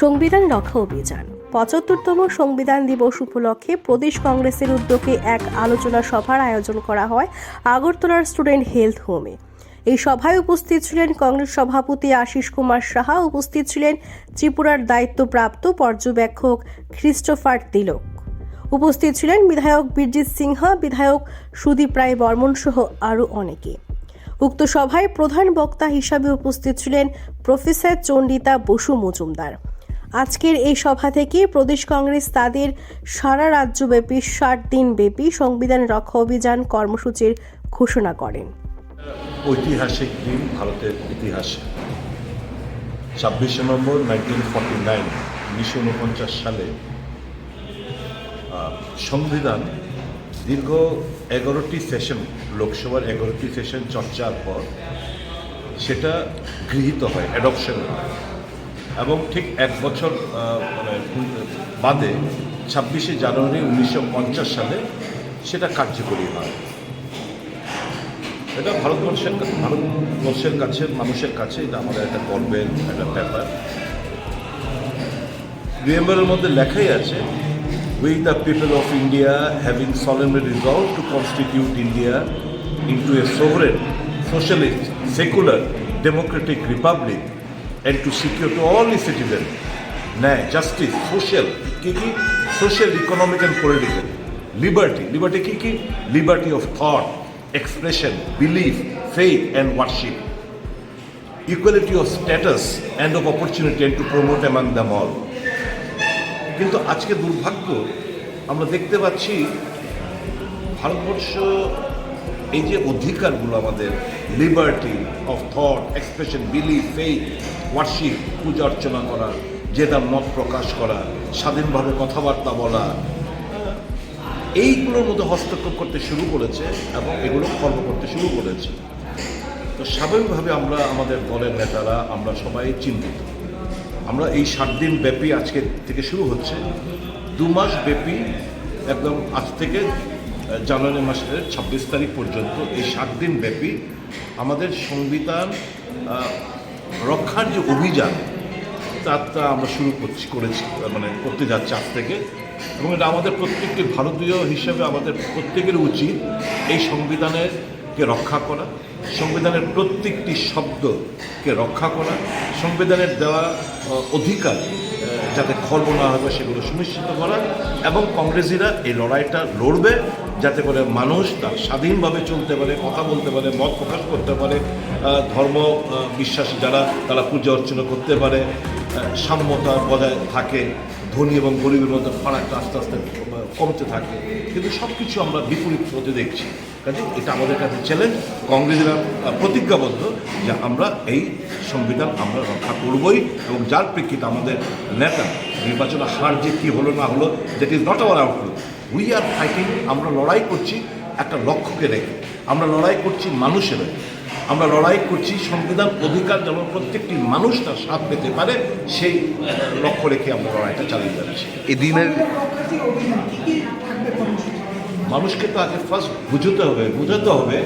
সংবিধান রক্ষা অভিযান ৭৫তম সংবিধান দিবস উপলক্ষে প্রদেশ কংগ্রেসের উদ্যোগে এক আলোচনা সভার আয়োজন করা হয় আগরতলার স্টুডেন্ট হেলথ হোমে। এই সভায় উপস্থিত ছিলেন কংগ্রেস সভাপতি আশিস কুমার সাহা, উপস্থিত ছিলেন ত্রিপুরার দায়িত্বপ্রাপ্ত পর্যবেক্ষক ক্রিস্টোফার তিলক, উপস্থিত ছিলেন বিধায়ক বীরজিৎ সিনহা, বিধায়ক সুদীপ রায় বর্মন সহ আরও অনেকে। উক্ত সভায় প্রধান বক্তা হিসাবে উপস্থিত ছিলেন প্রফেসর চন্ডিতা বসু মজুমদার। আজকের এই সভা থেকে প্রদেশ কংগ্রেস তাদের সারা রাজ্যব্যাপী ৬০ দিন ব্যাপী সংবিধান রক্ষা অভিযান কর্মসূচির ঘোষণা করেন। ঐতিহাসিক দিন ভারতের ইতিহাসে ২৬ নভেম্বর 1949 সালে সংবিধান দীর্ঘ 11টি সেশন, লোকসভার 11টি সেশন চর্চার পর সেটা গৃহীত হয়, অ্যাডপশন হয়, এবং ঠিক এক বছর বাদে ২৬শে জানুয়ারি 1950 সালে সেটা কার্যকরী হয়। এটা ভারতবর্ষের কাছে, মানুষের কাছে এটা আমাদের একটা গর্বের একটা ব্যাপার। প্রিএম্বলের মধ্যে লেখাই আছে, We the people of India having solemnly resolved to constitute India into a sovereign, socialist, secular, democratic republic and to secure to all its citizens justice, social, economic and political liberty liberty of thought, expression, belief, faith and worship, equality of status and of opportunity and to promote among them all. কিন্তু আজকে দুর্ভাগ্য আমরা দেখতে পাচ্ছি ভারতবর্ষ এই যে অধিকারগুলো আমাদের, liberty of thought, expression, belief, faith, worship, পূজা অর্চনা করা, যে তার মত প্রকাশ করা, স্বাধীনভাবে কথাবার্তা বলা, এইগুলোর মধ্যে হস্তক্ষেপ করতে শুরু করেছে এবং এগুলো খর্ব করতে শুরু করেছে। তো স্বাভাবিকভাবে আমরা, আমাদের দলের নেতারা, আমরা সবাই চিন্তিত। আমরা এই ৬০ দিন ব্যাপী আজকে থেকে শুরু হচ্ছে, ২ মাস ব্যাপী, একদম আজ থেকে জানুয়ারি মাসের ২৬ তারিখ পর্যন্ত এই ৬০ দিন ব্যাপী আমাদের সংবিধান রক্ষার যে অভিযান তা আমরা শুরু করতে যাচ্ছি আজ থেকে। এবং এটা আমাদের প্রত্যেকটি ভারতীয় হিসেবে আমাদের প্রত্যেকের উচিত এই সংবিধানকে রক্ষা করা, সংবিধানের প্রত্যেকটি শব্দকে রক্ষা করা, সংবিধানের দেওয়া অধিকার যাতে খর্ব না হবে সেগুলো সুনিশ্চিত করা, এবং কংগ্রেসিরা এই লড়াইটা লড়বে যাতে করে মানুষ তার স্বাধীনভাবে চলতে পারে, কথা বলতে পারে, মত প্রকাশ করতে পারে, ধর্ম বিশ্বাসী যারা তারা পূজা অর্চনা করতে পারে, সাম্যতা বজায় থাকে, ধনী এবং গরিবের মধ্যে ফারাকটা আস্তে আস্তে কমতে থাকে। কিন্তু সব কিছু আমরা বিপরীত হতে দেখছি। কাজে এটা আমাদের কাছে চ্যালেঞ্জ। কংগ্রেসরা প্রতিজ্ঞাবদ্ধ যে আমরা এই সংবিধান আমরা রক্ষা করবই, এবং যার প্রেক্ষিতে আমাদের নেতা নির্বাচনে হার যে কী হলো না হলো, that is not our Outlook. We are fighting, আমরা লড়াই করছি একটা লক্ষ্যকে রেখে, আমরা লড়াই করছি মানুষের, আমরা লড়াই করছি সংবিধান অধিকার যেন প্রত্যেকটি মানুষ তার স্বাদ পেতে পারে, সেই লক্ষ্য রেখে আমরা লড়াইটা চালিয়ে যাচ্ছি। এই দিনের মানুষকে তো আগে ফার্স্ট বোঝাতে হবে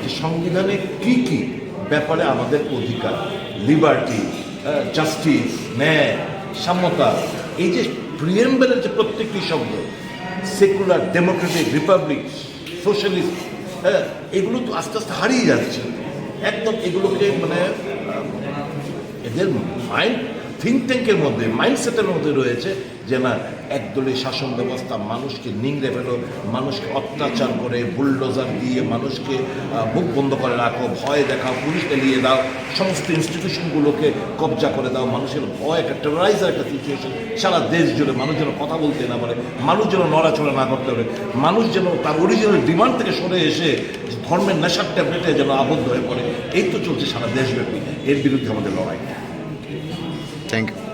যে সংবিধানে কী কী ব্যাপারে আমাদের অধিকার, লিবার্টি, জাস্টিস, ন্যায়, সাম্যতা, এই যে প্রিএম্বলের যে প্রত্যেকটি শব্দ, সেকুলার, ডেমোক্রেটিক, রিপাবলিক, সোশ্যালিস্ট, এগুলো তো আস্তে আস্তে হারিয়ে যাচ্ছে একদম। এগুলোকে এদের থিঙ্ক ট্যাঙ্কের মধ্যে, মাইন্ডসেটের মধ্যে রয়েছে যে না, একদলীয় শাসন ব্যবস্থা মানুষকে নিংড়ে ফেলো, মানুষকে অত্যাচার করে, বুলডোজার দিয়ে মানুষকে মুখ বন্ধ করে রাখো, ভয় দেখাও, পুলিশ এলিয়ে দাও, সমস্ত ইনস্টিটিউশনগুলোকে কবজা করে দাও, মানুষের ভয়, একটা টেরোরাইজার একটা সিচুয়েশন সারা দেশ জুড়ে, মানুষ যেন কথা বলতে না পারে, মানুষ যেন নড়াচড়া না করতে পারে, মানুষ যেন তার অরিজিনাল ডিমান্ড থেকে সরে এসে ধর্মের নেশার ট্যাবলেটে যেন আবদ্ধ হয়ে পড়ে। এই তো চলছে সারা দেশব্যাপী। এর বিরুদ্ধে আমাদের লড়াই। Thank you.